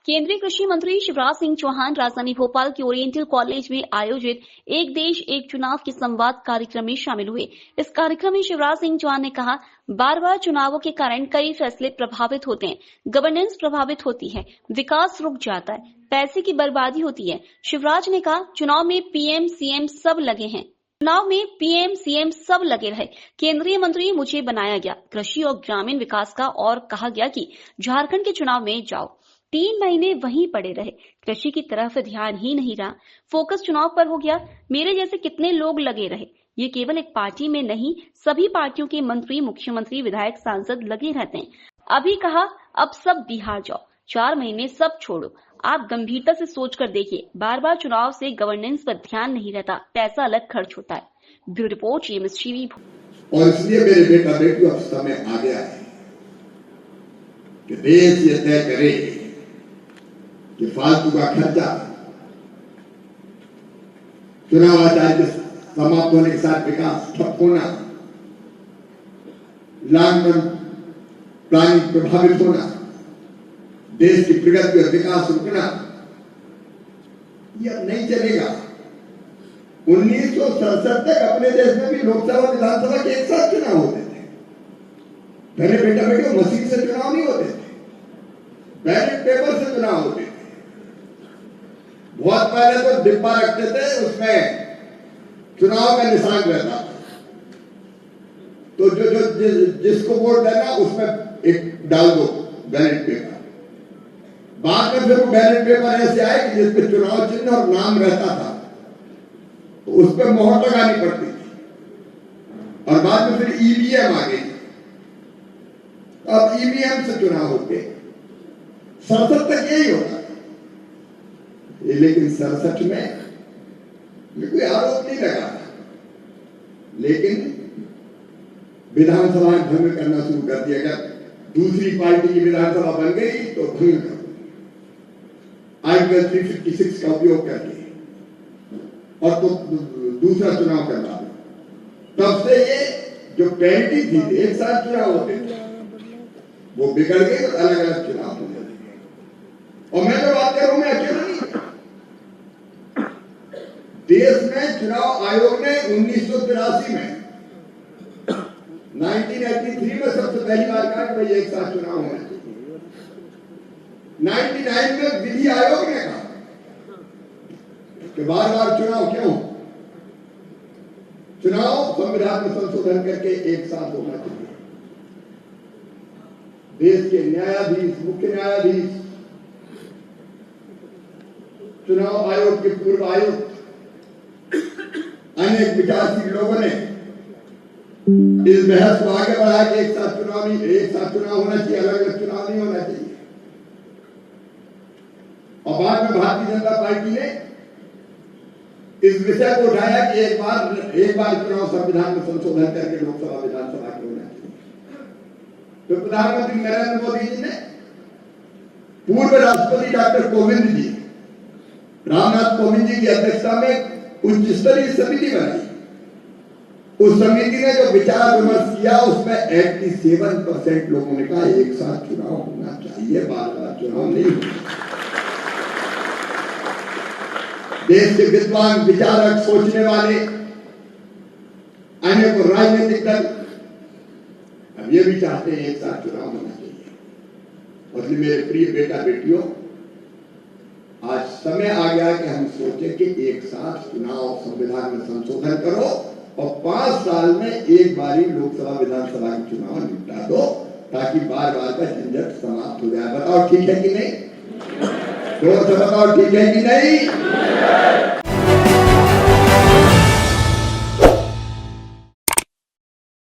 केंद्रीय कृषि मंत्री शिवराज सिंह चौहान राजधानी भोपाल के ओरिएंटल कॉलेज में आयोजित एक देश एक चुनाव के संवाद कार्यक्रम में शामिल हुए। इस कार्यक्रम में शिवराज सिंह चौहान ने कहा, बार बार चुनावों के कारण कई फैसले प्रभावित होते हैं, गवर्नेंस प्रभावित होती है, विकास रुक जाता है, पैसे की बर्बादी होती है। शिवराज ने कहा, चुनाव में पीएम सीएम सब लगे हैं, चुनाव में पीएम सीएम सब लगे रहे। केंद्रीय मंत्री मुझे बनाया गया, कृषि और ग्रामीण विकास का, और कहा गया कि झारखंड के चुनाव में जाओ। 3 महीने वहीं पड़े रहे, कृषि की तरफ ध्यान ही नहीं रहा, फोकस चुनाव पर हो गया। मेरे जैसे कितने लोग लगे रहे। ये केवल एक पार्टी में नहीं, सभी पार्टियों के मंत्री, मुख्यमंत्री, विधायक, सांसद लगे रहते हैं। अभी कहा, अब सब बिहार जाओ, 4 महीने सब छोड़ो। आप गंभीरता से सोच कर देखिए, बार बार चुनाव से गवर्नेंस पर ध्यान नहीं रहता, पैसा अलग खर्च होता है। Bureau report, MSTV. और इसलिए मेरे बेटा बेटी अब समय आ गया है कि देश ये तय करे कि फालतू का खर्चा चुनाव आचार के समाप्त होने के साथ विकास ठप होना, लॉन्ग टर्म प्लानिंग प्रभावित होना, देश की प्रगति और विकास रुकना, यह नहीं चलेगा। 1967 तक अपने देश में भी लोकसभा विधानसभा के एक साथ चुनाव होते थे। पहले बेटा बेटी मशीन से चुनाव नहीं होते थे, बैलेट पेपर से चुनाव होते थे। बहुत पहले तो डिब्बा रखते थे, उसमें चुनाव का निशान रहता था, तो जिसको वोट देना उसमें एक डाल दो बैलेट पेपर। बाद में फिर वो बैलेट पेपर ऐसे आए कि जिसपे चुनाव चिन्ह और नाम रहता था, तो उस पर मोहर लगानी पड़ती थी। और बाद में फिर ईवीएम आ गई। अब ईवीएम से चुनाव होते 67 तक यही होता। लेकिन 67 में कोई आरोप नहीं लगा, लेकिन विधानसभा भंग करना शुरू कर दिया। अगर दूसरी पार्टी की विधानसभा बन गई तो भंग कर आर्टिकल 356 का उपयोग करके और तो दूसरा चुनाव करवा दो। तब से ये जो पैरिटी थी, एक साथ चुनाव होते थे, वो बिगड़ गई और अलग अलग चुनाव होने लगे। और मैं जो बात कर रहा हूं, मैं अकेला नहीं। देश में चुनाव आयोग ने 1983 में 1983 में सबसे पहली बार कहा कि भाई एक साथ चुनाव होना चाहिए। 99 में विधि आयोग ने कहा कि बार बार चुनाव क्यों, चुनाव संविधान में संशोधन करके एक साथ होना चाहिए। देश के न्यायाधीश, मुख्य न्यायाधीश, चुनाव आयोग के पूर्व आयुक्त, अनेक विचारशील लोगों ने इस बहस को आगे बढ़ा कि एक साथ चुनाव होना चाहिए, अलग अलग चुनाव नहीं होना चाहिए। और बाद में भारतीय जनता पार्टी ने इस विषय को उठाया कि एक बार चुनाव संविधान में संशोधन करके लोकसभा विधानसभा के होना चाहिए। तो प्रधानमंत्री नरेंद्र मोदी जी ने पूर्व राष्ट्रपति डॉक्टर कोविंद जी, रामनाथ कोविंद जी की अध्यक्षता में उच्च स्तरीय समिति बनाई। उस समिति ने जो विचार विमर्श किया, उसमें 87% लोगों ने कहा एक साथ चुनाव होना चाहिए, बार बार चुनाव नहीं होना। देश के विद्वान, विचारक, सोचने वाले अनेक राजनीतिक दल अब ये भी चाहते हैं एक साथ चुनाव होना चाहिए। और मेरे प्रिय बेटा बेटियों, आज समय आ गया कि हम सोचें कि एक साथ चुनाव संविधान में संशोधन करो और 5 साल में एक बारी लोकसभा विधानसभा के चुनाव निपटा दो, ताकि बार बार का झंझट समाप्त हो जाए। बताओ ठीक है कि नहीं? जोर से बताओ ठीक है कि नहीं?